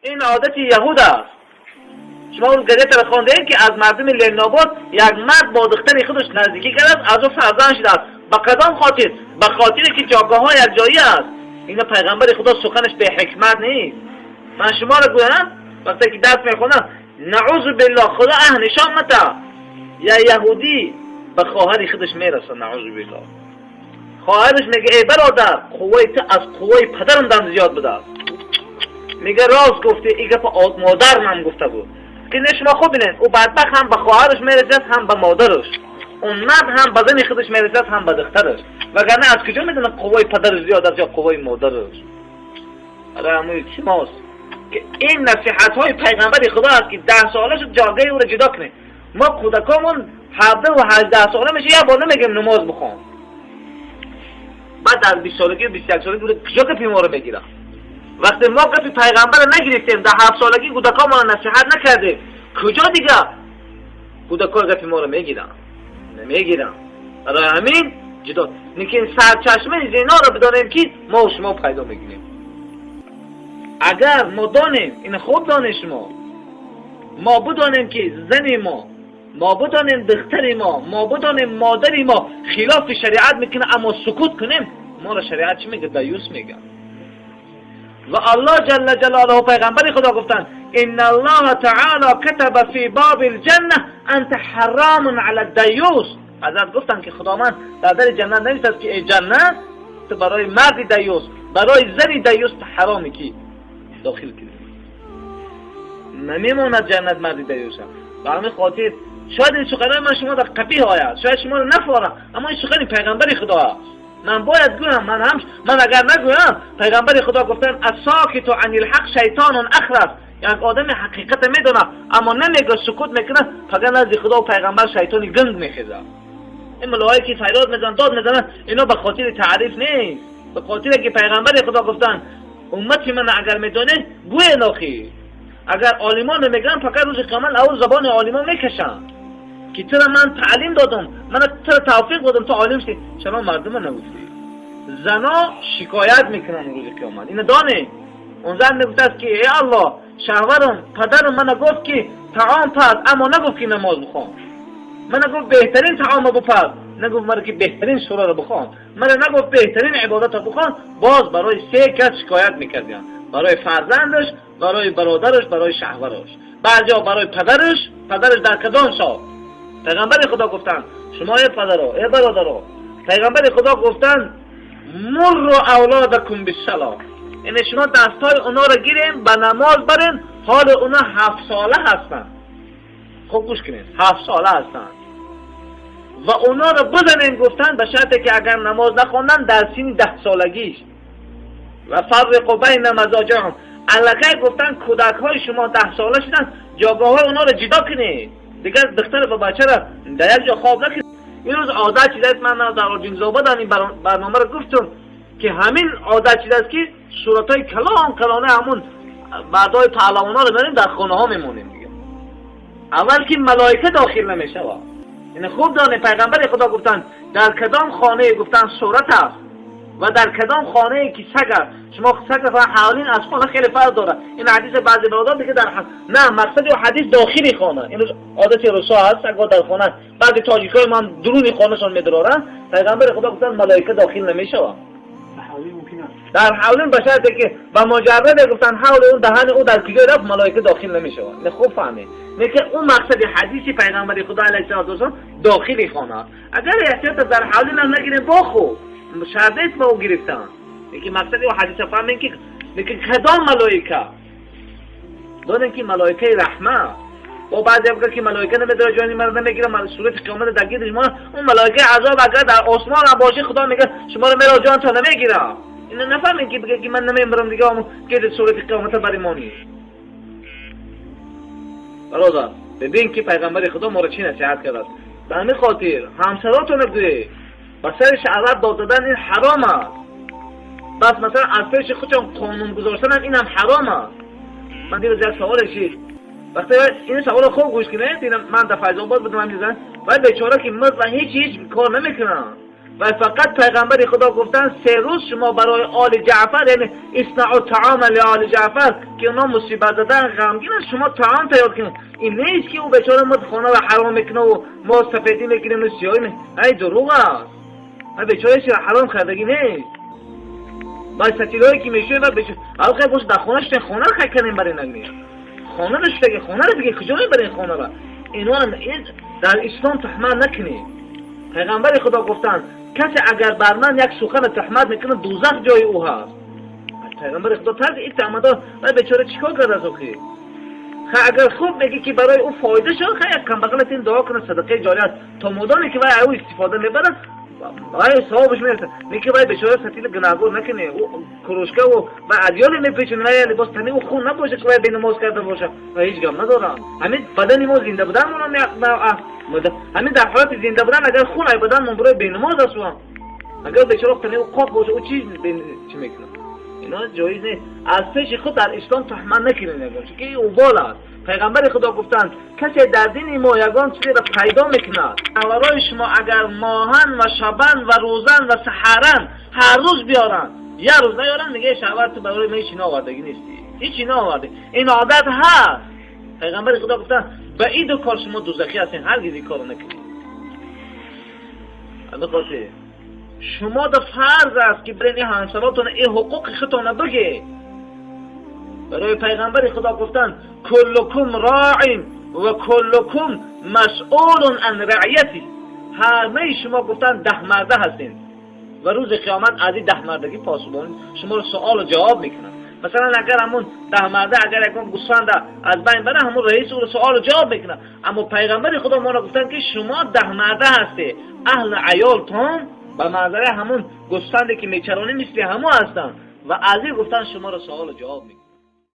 این عادت یهود است. شما اون گزیده را خوانده اید که از مردم لرناباد یک مرد با دختر خودش نزدیکی کرد، از او فرزند شده است. به کدام خاطر؟ به خاطر که جاگاه ها یک جایی است. این پیغمبر خدا سخنش به حکمت نیست. من شما را گویم وقتی که درس میخونم نعوذ بالله خدا نشان مده یا یهودی به خواهر خودش میرسه، نعوذ بالله. خواهرش میگه ای برادر قوه تو از قوه پدرم دم زیاد بده. میگه راست گفته، این گپ مادر من گفته بود. که شما خوب بینید او بدبخت هم به خواهرش میرسد هم به مادرش، اون مرد هم به زن خودش میرسد هم به دخترش. وگرنه از کجا میدونه قوه پدرش زیاد است یا قوه مادرش؟ رحمه چی ماست که این نصیحت های پیغمبر خدا است که 10 سالش جاگه او را جدا کنه. ما کودکامون 17 و 18 ساله میشه یا بالا میگیم نماز بخوان، بعد از 20 سالگی و 21 سالگی او کجا که ما رو میگیره؟ وقتی ما گفت پیغمبر رو نگرفتیم، در 7 سالگی کودکان ما رو نصیحت نکردیم، کجا دیگه کودکان گفت ما رو میگیرن؟ نمیگیرن. برای همین جدا نیکن سرچشمه زنا رو بدانیم که ما و شما پیدا میگیریم. اگر ما دانیم، این خوب دانیم، ما بدانیم که زن ما بدانیم دختر ما بدانیم مادر ما خلاف شریعت میکنه اما سکوت کنیم، ما را شریعت چی میگه؟ دیوس میگه. و الله جل جلاله پیغمبر خدا گفتن ان الله تعالی كتب فی باب الجنه انت حرام علی الدیوس. حضرت گفتن که خداوند در در جنت نوشته که ای جنت تو برای مرد دیوس، برای زن دیوس حرامی که داخل کنی، نمیموند جنت مرد دیوس. به همین خاطر شاید این سخنان من شما در قبیح آید، شاید شما رو نفارم، اما این سخن پیغمبر خدا است. من باید گویم، من اگر نگویم پیغمبر خدا گفتن الساکت عن الحق شیطان اخرس. یعنی آدم حقیقت میدونه اما نمیگه، سکوت میکنه، فقط نزد خدا و پیغمبر شیطانی گنگ میخیزه. این ملائکه که فریاد میزنن داد میزنن اینا به خاطر تعریف نیست، به خاطر که پیغمبر خدا گفتن امتی من اگر میدونه گوی ناخی. اگر عالمان میگن فقط روز قیامت اول زبان عالمان میکشن که چرا من تعلیم دادم، من چرا توفیق دادم تو عالم شی، شما مردم نگفتی. زنا شکایت میکنن روز قیامت. این دانه اون زن میگفت که ای الله شوهرم پدرم من گفت که طعام پز اما نگفت که نماز بخوان، من گفت بهترین طعام بپز، نگفت مرا که بهترین سوره رو بخوان، من نگفت بهترین عبادت رو بخوان. باز برای 3 کس شکایت میکردن، برای فرزندش، برای برادرش، برای شوهرش، بعضیا برای پدرش در کدام شاه. پیغمبر خدا گفتن شما ای پدرها ای برادرها، پیغمبر خدا گفتن مر اولادکم بالصلاه، یعنی شما دستای اونا رو گیرین به نماز برین حال اونا 7 ساله هستن. خوب گوش کنین، 7 ساله هستن و اونا رو بزنین، گفتن به شرطی که اگر نماز نخوندن در سن 10 سالگیش و فرقوا بین مضاجعهم. الکی گفتن کودک های شما 10 ساله شدن، جاگاه های اونا رو جدا کنید، دیگر دختر و بچه را در یک جا خواب نکنید. این روز عادت چیز است، من در آرجین زوبد این برنامه رو گفتم که همین عادت چیز است که صورت های کلانه همون بعدای پهلوانا رو بریم در خانه ها میمونیم دیگه. اول که ملائکه داخل نمیشه. این خوب دانه پیغمبر خدا گفتن در کدام خانه گفتن صورت است و در کدام خانه که سگ، شما سگ و حوالین از خانه خیلی فرق داره. این حدیث بعضی برادر دیگه در نه مقصد و حدیث داخلی خانه. این روز عادت رسا هست سگ در خانه، بعضی تاجیکای من درونی خانه شون میدرارن. پیغمبر خدا گفتن ملائکه داخل نمیشه. در حولین بشرطه که با مجرد گفتن حول اون دهن او در کجای رفت ملائکه داخل نمیشه. نه خوب فهمید نه که اون مقصد حدیثی پیغمبر خدا علیه السلام داخلی خانه. اگر احتیاط در حولین هم نگیریم با خوب شرطیت با او گرفتن. یکی مقصد و حدیث فهمین که لیکن کدام ملائکه دونن که ملائکه رحمه و بعضی وقتا که ملائکه نمیداره جانی مرد نمیگیره صورت قیامت درگیر شما، اون ملائکه عذاب اگر در آسمان هم باشه خدا میگه شما رو میرا جان تا نمیگیره. این نفهمین که بگه که من نمیمرم دیگه همون که صورت قیامت برای ما نیست. برادر ببین که پیغمبر خدا ما رو چی نصیحت کرد. به همین خاطر همسراتون نگوی با سر شهوت داد دادن این حرام است. بس مثلا از پیش خودشون قانون گذاشتن این هم حرام است. من دیگه یک سوال شید وقتی این سوال خوب گوش کنید، من در فیض آباد بودم همین زن و بیچاره که مرد و هیچ کار نمیکنن و فقط پیغمبر خدا گفتن 3 روز شما برای آل جعفر، یعنی اصنعوا الطعام لآل جعفر، که اونا مصیبت دادن غمگینن، شما طعام تیار کنید. این نیست که او بیچاره ما خانه را حرام میکنه و ما سفیدی میکنیم و سیاهی میکنیم. ای دروغ است. این بیچاره چیز حرام کردگی نیست. با ستیلایی که میشه و بیچاره البته باش در خونهش خونه رو خاک کنیم برای نگنیم. خانه رو شده، خانه رو دیگه کجا میبرین خانه را؟ اینو در اسلام تحمل نکنید. پیغمبر خدا گفتن کسی اگر بر من یک سخن تحمل میکنه دوزخ جای او هست. پیغمبر خدا ترک این تحمدار و بیچاره چیکار کرد از اوخی؟ اگر خوب بگی که برای او فایده شد، یک کم بغلت این دعا کنه صدقه جاریه است تا مدانی که او استفاده میبرد وای ثوابش میرسه. میگه وای بیچاره ستیل گناهگار نکنه، او کروشکه و ادیان میپیچونه و لباس تنی و خون نباشه که به نماز کرده باشه و هیچ گم ندارم. همین بدن ما زنده بودن همین در حالت زنده بودن اگر خون ای بدن من برای به نماز اسوام، اگر بیچاره تنی و قاپ باشه او چی میکنه؟ اینا جایز نیست. از پیش خود در اسلام تحمل نکنید که او بالا است. پیغمبر خدا گفتند کسی در دین ما یگان چیزی را پیدا میکند برای شما اگر ماهن و شبن و روزن و سحرن هر روز بیارن، یه روز نیارن میگه شهوت تو برای من چینا آوردگی نیستی، هیچ چینا آورده. این عادت هست. پیغمبر خدا گفتند به این دو کار شما دوزخی هستین، هرگز این کارو نکنید. البته شما در فرض است که برای همسراتون این حقوق خودتون بگید. برای پیغمبر خدا گفتن کلکم راع و کلکم مسئول عن رعیتی. همه شما گفتن 10 مرده هستین و روز قیامت از این 10 مردگی پاسبان شما رو سوال و جواب میکنن. مثلا اگر همون 10 مرده اگر یکم گوسفند از بین بره، همون رئیس او رو سوال و جواب میکنن. اما پیغمبر خدا ما رو گفتن که شما 10 مرده هستی، اهل عیالتون و منظره همون گوسفندی که میچرانی مثل همون هستن و از این گفتن شما رو سوال و جواب میکنن.